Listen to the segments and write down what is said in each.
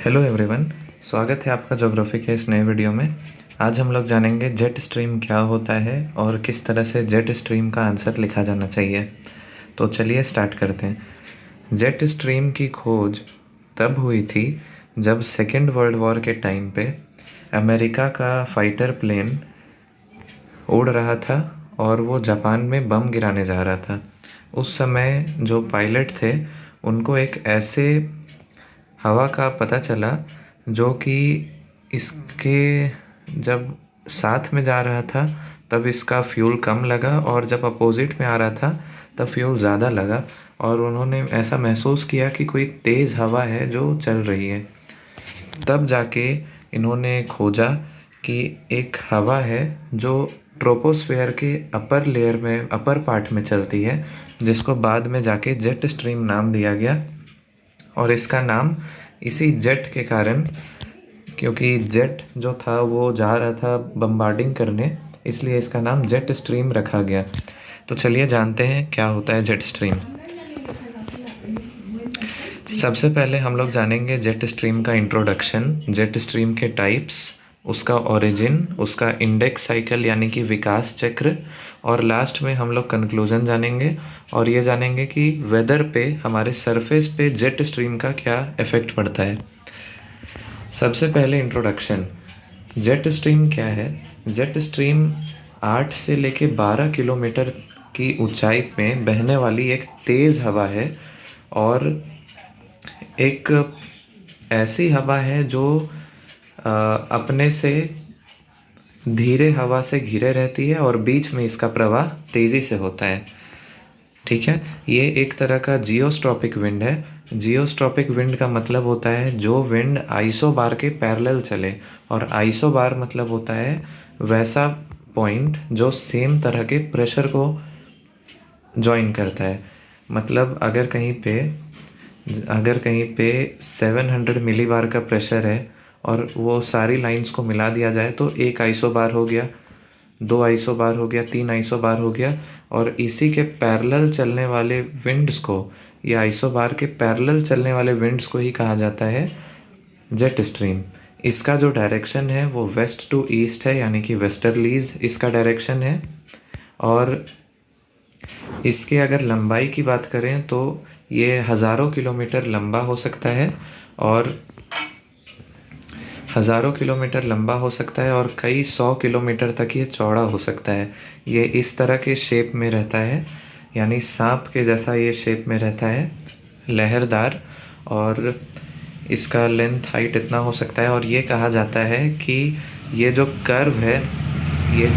Hello everyone, स्वागत है आपका ज्योग्राफी के इस नए वीडियो में। आज हम लोग जानेंगे जेट स्ट्रीम क्या होता है और किस तरह से जेट स्ट्रीम का आंसर लिखा जाना चाहिए। तो चलिए स्टार्ट करते हैं। जेट स्ट्रीम की खोज तब हुई थी जब सेकेंड वर्ल्ड वॉर के टाइम पे अमेरिका का फाइटर प्लेन उड़ रहा था और वो जापान में बम गिराने जा रहा था। उस समय जो पायलट थे उनको एक ऐसे हवा का पता चला जो कि इसके जब साथ में जा रहा था तब इसका फ्यूल कम लगा और जब अपोजिट में आ रहा था तब फ्यूल ज़्यादा लगा और उन्होंने ऐसा महसूस किया कि कोई तेज़ हवा है जो चल रही है। तब जाके इन्होंने खोजा कि एक हवा है जो ट्रोपोस्फेयर के अपर लेयर में अपर पार्ट में चलती है, जिसको बाद में जाके जेट स्ट्रीम नाम दिया गया। और इसका नाम इसी जेट के कारण, क्योंकि जेट जो था वो जा रहा था बम्बार्डिंग करने, इसलिए इसका नाम जेट स्ट्रीम रखा गया। तो चलिए जानते हैं क्या होता है जेट स्ट्रीम। सबसे पहले हम लोग जानेंगे जेट स्ट्रीम का इंट्रोडक्शन, जेट स्ट्रीम के टाइप्स, उसका ओरिजिन, उसका इंडेक्स साइकिल यानी कि विकास चक्र, और लास्ट में हम लोग कंक्लूजन जानेंगे और ये जानेंगे कि वेदर पे, हमारे सरफेस पे जेट स्ट्रीम का क्या इफ़ेक्ट पड़ता है। सबसे पहले इंट्रोडक्शन, जेट स्ट्रीम क्या है। जेट स्ट्रीम 8 से लेके 12 किलोमीटर की ऊंचाई में बहने वाली एक तेज़ हवा है और एक ऐसी हवा है जो अपने से धीरे हवा से घिरे रहती है और बीच में इसका प्रवाह तेज़ी से होता है। ठीक है, ये एक तरह का जियोस्ट्रॉपिक विंड है। जियोस्ट्रॉपिक विंड का मतलब होता है जो विंड आइसोबार के पैरेलल चले, और आइसोबार मतलब होता है वैसा पॉइंट जो सेम तरह के प्रेशर को जॉइन करता है। मतलब अगर कहीं पे 700 मिलीबार का प्रेशर है और वो सारी लाइंस को मिला दिया जाए तो एक आइसोबार हो गया, 2 आइसोबार हो गया, 3 आइसोबार हो गया। और इसी के पैरेलल चलने वाले विंड्स को, या आइसोबार के पैरेलल चलने वाले विंड्स को ही कहा जाता है जेट स्ट्रीम। इसका जो डायरेक्शन है वो वेस्ट टू ईस्ट है, यानी कि वेस्टर्लीज इसका डायरेक्शन है। और इसके अगर लंबाई की बात करें तो ये हज़ारों किलोमीटर लंबा हो सकता है और कई 100 किलोमीटर तक ये चौड़ा हो सकता है। ये इस तरह के शेप में रहता है, यानी सांप के जैसा ये शेप में रहता है, लहरदार। और इसका लेंथ हाइट इतना हो सकता है और ये कहा जाता है कि ये जो कर्व है, ये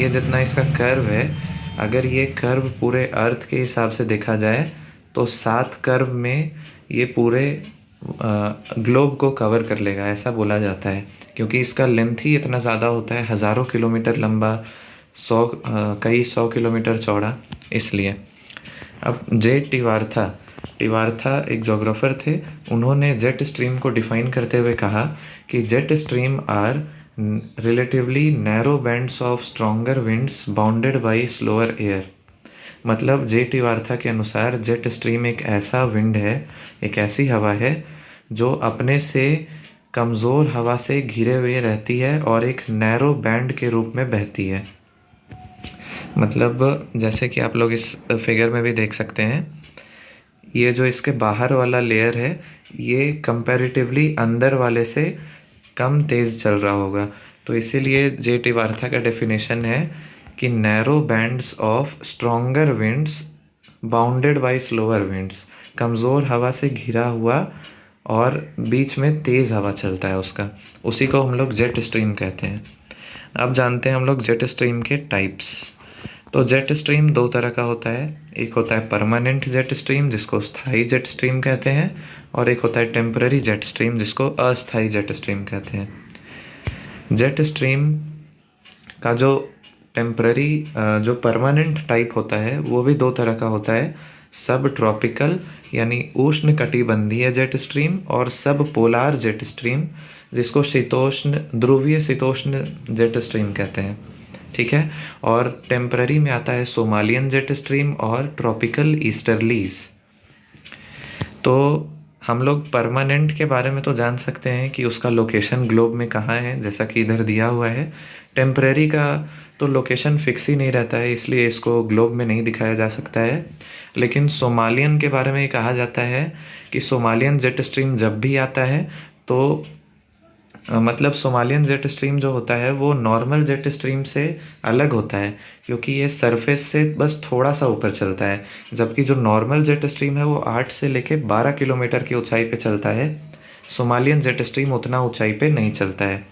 जितना इसका कर्व है, अगर ये कर्व पूरे अर्थ के हिसाब से देखा जाए तो 7 कर्व में ये पूरे ग्लोब को कवर कर लेगा, ऐसा बोला जाता है। क्योंकि इसका लेंथ ही इतना ज़्यादा होता है, हज़ारों किलोमीटर लंबा, कई 100 किलोमीटर चौड़ा, इसलिए। अब टिवार्था एक जोग्राफर थे। उन्होंने जेट स्ट्रीम को डिफाइन करते हुए कहा कि jet stream are relatively narrow bands of stronger winds bounded by slower air. मतलब टिवार्था के अनुसार जेट स्ट्रीम एक ऐसा विंड है, एक ऐसी हवा है जो अपने से कमज़ोर हवा से घिरे हुए रहती है और एक नैरो बैंड के रूप में बहती है। मतलब जैसे कि आप लोग इस फिगर में भी देख सकते हैं, ये जो इसके बाहर वाला लेयर है ये कंपैरेटिवली अंदर वाले से कम तेज़ चल रहा होगा। तो इसीलिए टिवार्था का डेफिनेशन है कि narrow bands of stronger winds bounded by slower winds, कमज़ोर हवा से घिरा हुआ और बीच में तेज़ हवा चलता है उसका, उसी को हम लोग जेट स्ट्रीम कहते हैं। अब जानते हैं हम लोग जेट स्ट्रीम के टाइप्स। तो जेट स्ट्रीम 2 तरह का होता है। एक होता है परमानेंट जेट स्ट्रीम जिसको स्थायी जेट स्ट्रीम कहते हैं, और एक होता है टेम्पररी जेट स्ट्रीम जिसको अस्थायी जेट स्ट्रीम कहते हैं। जेट स्ट्रीम का जो परमानेंट टाइप होता है वो भी 2 तरह का होता है। सब ट्रॉपिकल यानी उष्ण कटिबंधीय जेट स्ट्रीम, और सब पोलार जेट स्ट्रीम जिसको ध्रुवीय शीतोष्ण जेट स्ट्रीम कहते हैं। ठीक है, और टेम्पररी में आता है सोमालियन जेट स्ट्रीम और ट्रॉपिकल ईस्टर्लीज। तो हम लोग परमानेंट के बारे में तो जान सकते हैं कि उसका लोकेशन ग्लोब में कहाँ है, जैसा कि इधर दिया हुआ है। टेम्परेरी का तो लोकेशन फिक्स ही नहीं रहता है, इसलिए इसको ग्लोब में नहीं दिखाया जा सकता है। लेकिन सोमालियन के बारे में ये कहा जाता है कि सोमालियन जेट स्ट्रीम जब भी आता है तो मतलब सोमालियन जेट स्ट्रीम जो होता है वो नॉर्मल जेट स्ट्रीम से अलग होता है, क्योंकि ये सरफेस से बस थोड़ा सा ऊपर चलता है, जबकि जो नॉर्मल जेट स्ट्रीम है वो 8 से लेके 12 किलोमीटर की ऊंचाई पे चलता है। सोमालियन जेट स्ट्रीम उतना ऊंचाई पे नहीं चलता है।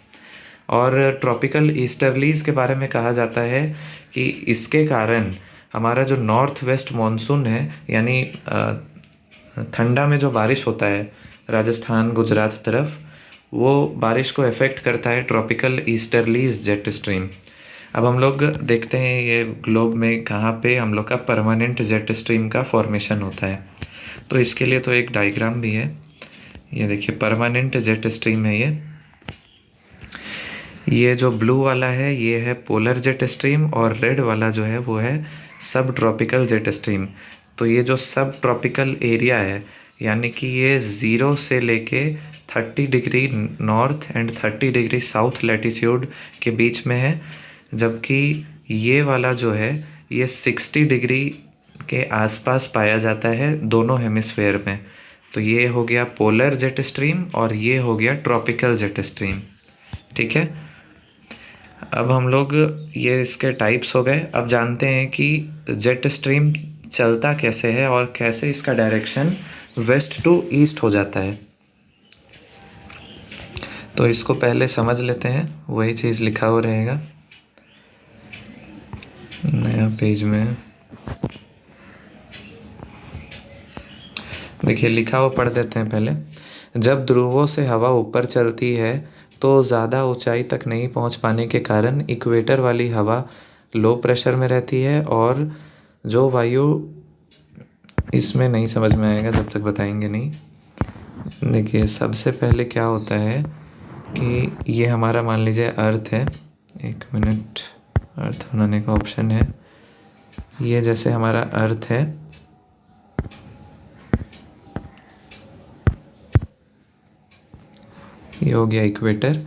और ट्रॉपिकल ईस्टर्लीज के बारे में कहा जाता है कि इसके कारण हमारा जो नॉर्थ वेस्ट मानसून है, यानी ठंडा में जो बारिश होता है राजस्थान गुजरात तरफ, वो बारिश को इफ़ेक्ट करता है ट्रॉपिकल ईस्टर्लीज जेट स्ट्रीम। अब हम लोग देखते हैं ये ग्लोब में कहाँ पे हम लोग का परमानेंट जेट स्ट्रीम का फॉर्मेशन होता है। तो इसके लिए तो एक डायग्राम भी है, ये देखिए परमानेंट जेट स्ट्रीम है। ये जो ब्लू वाला है ये है पोलर जेट स्ट्रीम, और रेड वाला जो है वो है सब ट्रॉपिकल जेट स्ट्रीम। तो ये जो सब ट्रॉपिकल एरिया है, यानी कि ये 0 से लेके 30 degree north and 30 degree south latitude के बीच में है, जबकि ये वाला जो है ये 60 डिग्री के आसपास पाया जाता है दोनों हेमिस्फेयर में। तो ये हो गया पोलर जेट स्ट्रीम और ये हो गया ट्रॉपिकल जेट स्ट्रीम। ठीक है, अब हम लोग ये इसके टाइप्स हो गए। अब जानते हैं कि जेट स्ट्रीम चलता कैसे है और कैसे इसका डायरेक्शन वेस्ट टू ईस्ट हो जाता है। तो इसको पहले समझ लेते हैं, वही चीज़ लिखा हुआ रहेगा नया पेज में। देखिए लिखा हुआ पढ़ देते हैं पहले। जब ध्रुवों से हवा ऊपर चलती है तो ज़्यादा ऊंचाई तक नहीं पहुंच पाने के कारण इक्वेटर वाली हवा लो प्रेशर में रहती है, और जो वायु इसमें नहीं समझ में आएगा जब तक बताएंगे नहीं। देखिए सबसे पहले क्या होता है कि ये हमारा मान लीजिए अर्थ है, एक मिनट, अर्थ बनाने का ऑप्शन है। ये जैसे हमारा अर्थ है, ये हो गया इक्वेटर।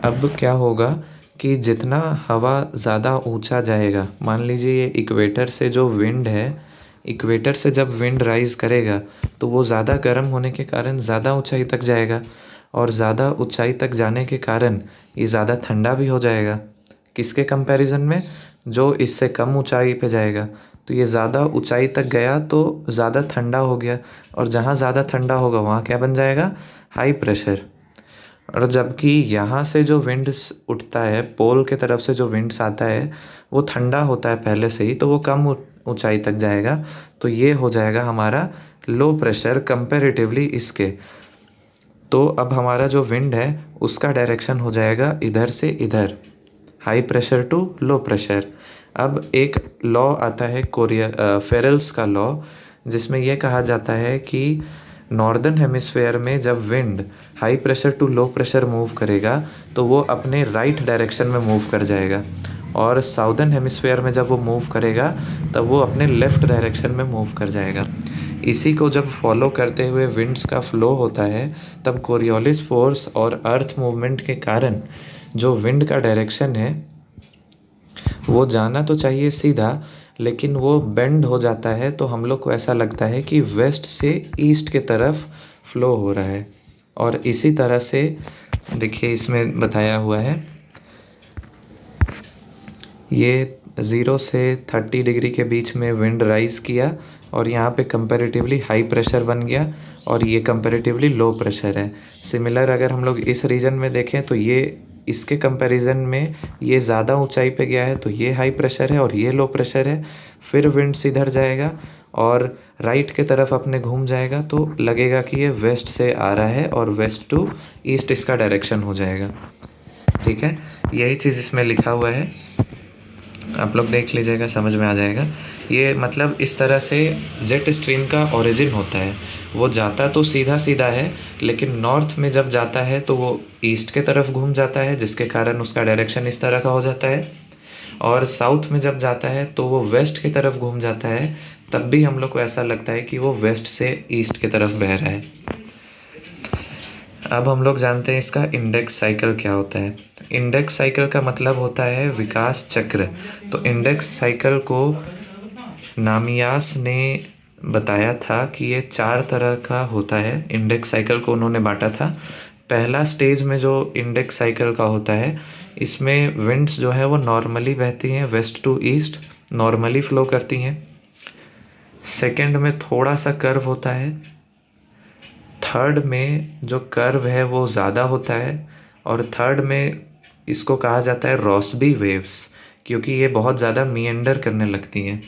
अब क्या होगा कि जितना हवा ज़्यादा ऊंचा जाएगा, मान लीजिए ये इक्वेटर से जो विंड है, इक्वेटर से जब विंड राइज करेगा तो वो ज़्यादा गर्म होने के कारण ज़्यादा ऊंचाई तक जाएगा, और ज़्यादा ऊंचाई तक जाने के कारण ये ज़्यादा ठंडा भी हो जाएगा। किसके कंपैरिजन में? जो इससे कम ऊंचाई पे जाएगा। तो ये ज़्यादा ऊंचाई तक गया तो ज़्यादा ठंडा हो गया, और जहाँ ज़्यादा ठंडा होगा वहाँ क्या बन जाएगा? High pressure. और जबकि यहाँ से जो विंड्स उठता है, पोल के तरफ से जो विंड्स आता है वो ठंडा होता है पहले से ही, तो वो कम ऊंचाई तक जाएगा। तो ये हो जाएगा हमारा लो प्रेशर कंपैरेटिवली इसके। तो अब हमारा जो विंड है उसका डायरेक्शन हो जाएगा इधर से इधर, high pressure to low pressure. अब एक लॉ आता है फेरेल्स का लॉ, जिसमें यह कहा जाता है कि नॉर्दर्न हेमिस्फेयर में जब wind high pressure to low pressure move करेगा तो वो अपने राइट डायरेक्शन में मूव कर जाएगा, और साउदर्न हेमिस्फेयर में जब वो मूव करेगा तब वो अपने लेफ़्ट डायरेक्शन में मूव कर जाएगा। इसी को जब फॉलो करते हुए विंड्स का फ्लो होता है, तब कोरियोलिस फोर्स और अर्थ मूवमेंट के कारण जो विंड का डायरेक्शन है वो जाना तो चाहिए सीधा, लेकिन वो बेंड हो जाता है। तो हम लोग को ऐसा लगता है कि वेस्ट से ईस्ट के तरफ फ्लो हो रहा है। और इसी तरह से देखिए इसमें बताया हुआ है, ये 0 से 30 डिग्री के बीच में विंड राइज किया, और यहाँ पे कंपैरेटिवली हाई प्रेशर बन गया, और ये कंपैरेटिवली लो प्रेशर है। सिमिलर अगर हम लोग इस रीजन में देखें तो ये इसके कंपैरिजन में ये ज़्यादा ऊंचाई पे गया है, तो ये हाई प्रेशर है और ये लो प्रेशर है। फिर विंड इधर जाएगा और राइट के तरफ अपने घूम जाएगा, तो लगेगा कि ये वेस्ट से आ रहा है और वेस्ट टू ईस्ट इसका डायरेक्शन हो जाएगा। ठीक है, यही चीज़ इसमें लिखा हुआ है, आप लोग देख लीजिएगा, समझ में आ जाएगा। ये मतलब इस तरह से जेट स्ट्रीम का ओरिजिन होता है। वो जाता तो सीधा सीधा है, लेकिन नॉर्थ में जब जाता है तो वो ईस्ट के तरफ घूम जाता है, जिसके कारण उसका डायरेक्शन इस तरह का हो जाता है। और साउथ में जब जाता है तो वो वेस्ट की तरफ घूम जाता है, तब भी हम लोग को ऐसा लगता है कि वो वेस्ट से ईस्ट की तरफ बह रहा है। अब हम लोग जानते हैं इसका इंडेक्स साइकिल क्या होता है। इंडेक्स साइकिल का मतलब होता है विकास चक्र। तो इंडेक्स साइकिल को नामियास ने बताया था कि ये 4 तरह का होता है। इंडेक्स साइकिल को उन्होंने बांटा था। पहला स्टेज में जो इंडेक्स साइकिल का होता है, इसमें विंड्स जो है वो नॉर्मली बहती हैं, west to east normally flow करती हैं। सेकंड में थोड़ा सा कर्व होता है। थर्ड में जो कर्व है वो ज़्यादा होता है। और थर्ड में इसको कहा जाता है रॉस्बी वेव्स, क्योंकि ये बहुत ज़्यादा मीएंडर करने लगती हैं।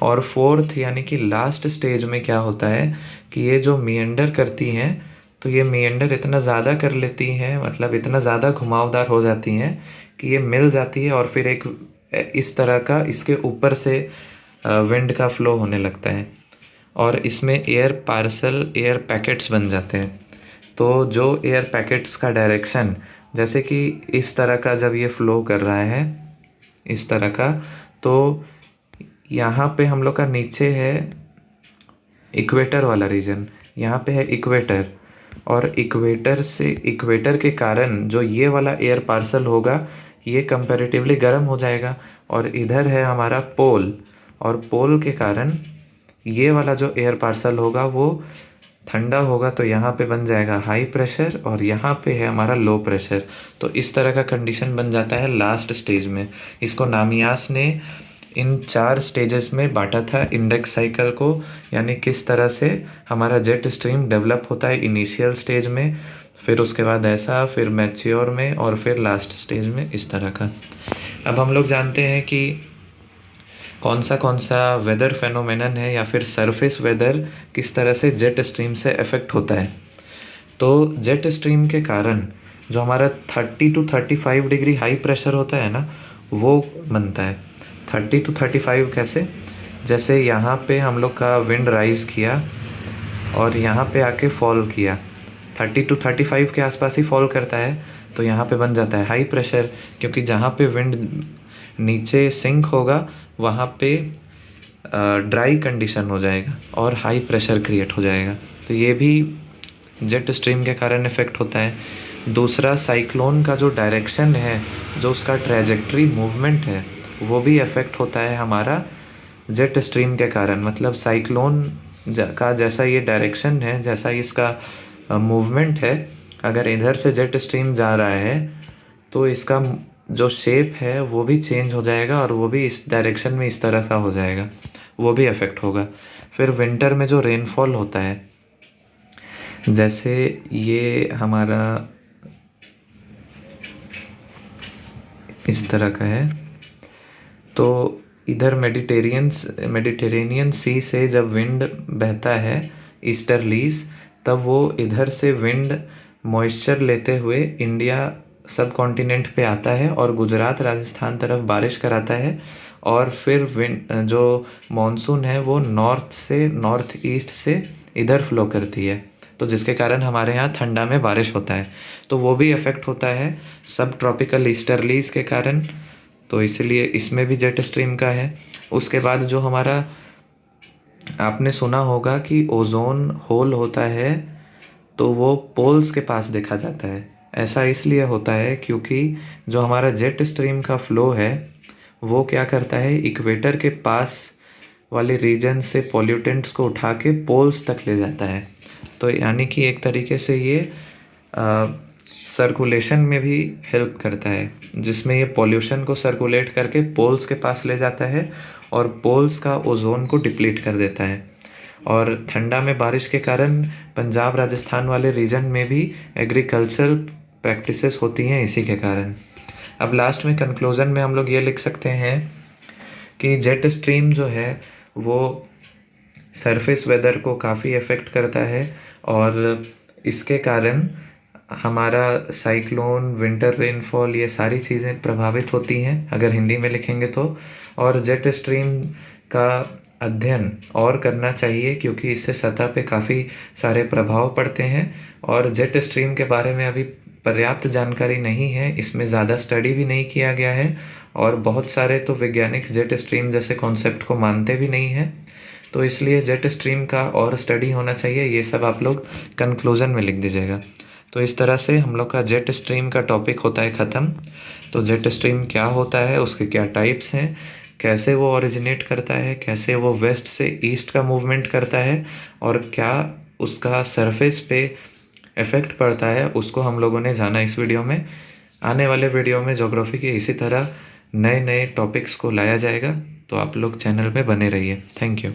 और फोर्थ यानी कि लास्ट स्टेज में क्या होता है कि ये जो मीएंडर करती हैं, तो ये मीएंडर इतना ज़्यादा कर लेती हैं, मतलब इतना ज़्यादा घुमावदार हो जाती हैं कि ये मिल जाती है और फिर एक इस तरह का इसके ऊपर से विंड का फ्लो होने लगता है और इसमें एयर पार्सल एयर पैकेट्स बन जाते हैं। तो जो एयर पैकेट्स का डायरेक्शन, जैसे कि इस तरह का जब ये फ्लो कर रहा है इस तरह का, तो यहाँ पे हम लोग का नीचे है इक्वेटर वाला रीजन, यहाँ पे है इक्वेटर। और इक्वेटर से इक्वेटर के कारण जो ये वाला एयर पार्सल होगा ये कंपैरेटिवली गर्म हो जाएगा। और इधर है हमारा पोल, और पोल के कारण ये वाला जो एयर पार्सल होगा वो ठंडा होगा। तो यहाँ पे बन जाएगा हाई प्रेशर और यहाँ पे है हमारा लो प्रेशर। तो इस तरह का कंडीशन बन जाता है लास्ट स्टेज में। इसको नामियास ने इन 4 स्टेजेस में बांटा था इंडेक्स साइकिल को, यानी किस तरह से हमारा जेट स्ट्रीम डेवलप होता है इनिशियल स्टेज में, फिर उसके बाद ऐसा, फिर मैच्योर में, और फिर लास्ट स्टेज में इस तरह का। अब हम लोग जानते हैं कि कौन सा वेदर फेनोमेनन है या फिर सरफेस वेदर किस तरह से जेट स्ट्रीम से अफेक्ट होता है। तो जेट स्ट्रीम के कारण जो हमारा 30 to 35 डिग्री हाई प्रेशर होता है ना, वो बनता है। 30 to 35 कैसे? जैसे यहाँ पे हम लोग का विंड राइज किया और यहाँ पे आके फॉल किया, 30 to 35 के आसपास ही फॉल करता है, तो यहाँ पे बन जाता है हाई प्रेशर, क्योंकि जहाँ पे विंड नीचे सिंक होगा वहाँ पे ड्राई कंडीशन हो जाएगा और हाई प्रेशर क्रिएट हो जाएगा। तो ये भी जेट स्ट्रीम के कारण इफ़ेक्ट होता है। दूसरा, साइक्लोन का जो डायरेक्शन है, जो उसका ट्रैजेक्टरी मूवमेंट है, वो भी अफेक्ट होता है हमारा जेट स्ट्रीम के कारण। मतलब साइक्लोन का जैसा ये डायरेक्शन है, जैसा इसका मूवमेंट है, अगर इधर से जेट स्ट्रीम जा रहा है तो इसका जो शेप है वो भी चेंज हो जाएगा और वो भी इस डायरेक्शन में इस तरह सा हो जाएगा, वो भी अफेक्ट होगा। फिर विंटर में जो रेनफॉल होता है, जैसे ये हमारा इस तरह का है, तो इधर मेडिटेरेनियन सी से जब विंड बहता है ईस्टर्लीज, तब वो इधर से विंड मॉइस्चर लेते हुए इंडिया सब कॉन्टिनेंट पे आता है और गुजरात राजस्थान तरफ बारिश कराता है। और फिर विंड जो मॉनसून है वो नॉर्थ ईस्ट से इधर फ्लो करती है, तो जिसके कारण हमारे यहाँ ठंडा में बारिश होता है। तो वो भी अफेक्ट होता है सब ट्रॉपिकल ईस्टर्लीज के कारण, तो इसलिए इसमें भी जेट स्ट्रीम का है। उसके बाद जो हमारा, आपने सुना होगा कि ओजोन होल होता है, तो वो पोल्स के पास देखा जाता है। ऐसा इसलिए होता है क्योंकि जो हमारा जेट स्ट्रीम का फ्लो है वो क्या करता है, इक्वेटर के पास वाले रीजन से पॉल्यूटेंट्स को उठा के पोल्स तक ले जाता है। तो यानी कि एक तरीके से ये सर्कुलेशन में भी हेल्प करता है, जिसमें ये पॉल्यूशन को सर्कुलेट करके पोल्स के पास ले जाता है और पोल्स का ओजोन को डिप्लीट कर देता है। और ठंडा में बारिश के कारण पंजाब राजस्थान वाले रीजन में भी एग्रीकल्चरल प्रैक्टिसेस होती हैं इसी के कारण। अब लास्ट में कंक्लूजन में हम लोग ये लिख सकते हैं कि जेट स्ट्रीम जो है वो सरफेस वेदर को काफ़ी अफेक्ट करता है और इसके कारण हमारा साइक्लोन, विंटर रेनफॉल, ये सारी चीज़ें प्रभावित होती हैं अगर हिंदी में लिखेंगे तो। और जेट स्ट्रीम का अध्ययन और करना चाहिए क्योंकि इससे सतह पे काफ़ी सारे प्रभाव पड़ते हैं और जेट स्ट्रीम के बारे में अभी पर्याप्त जानकारी नहीं है, इसमें ज़्यादा स्टडी भी नहीं किया गया है और बहुत सारे तो वैज्ञानिक जेट स्ट्रीम जैसे कॉन्सेप्ट को मानते भी नहीं हैं। तो इसलिए जेट स्ट्रीम का और स्टडी होना चाहिए, ये सब आप लोग कंक्लूजन में लिख दीजिएगा। तो इस तरह से हम लोग का जेट स्ट्रीम का टॉपिक होता है ख़त्म। तो जेट स्ट्रीम क्या होता है, उसके क्या टाइप्स हैं, कैसे वो ओरिजिनेट करता है, कैसे वो वेस्ट से ईस्ट का मूवमेंट करता है, और क्या उसका सरफेस पे इफ़ेक्ट पड़ता है, उसको हम लोगों ने जाना इस वीडियो में। आने वाले वीडियो में ज्योग्राफी के इसी तरह नए नए टॉपिक्स को लाया जाएगा, तो आप लोग चैनल पे बने रहिए। Thank you.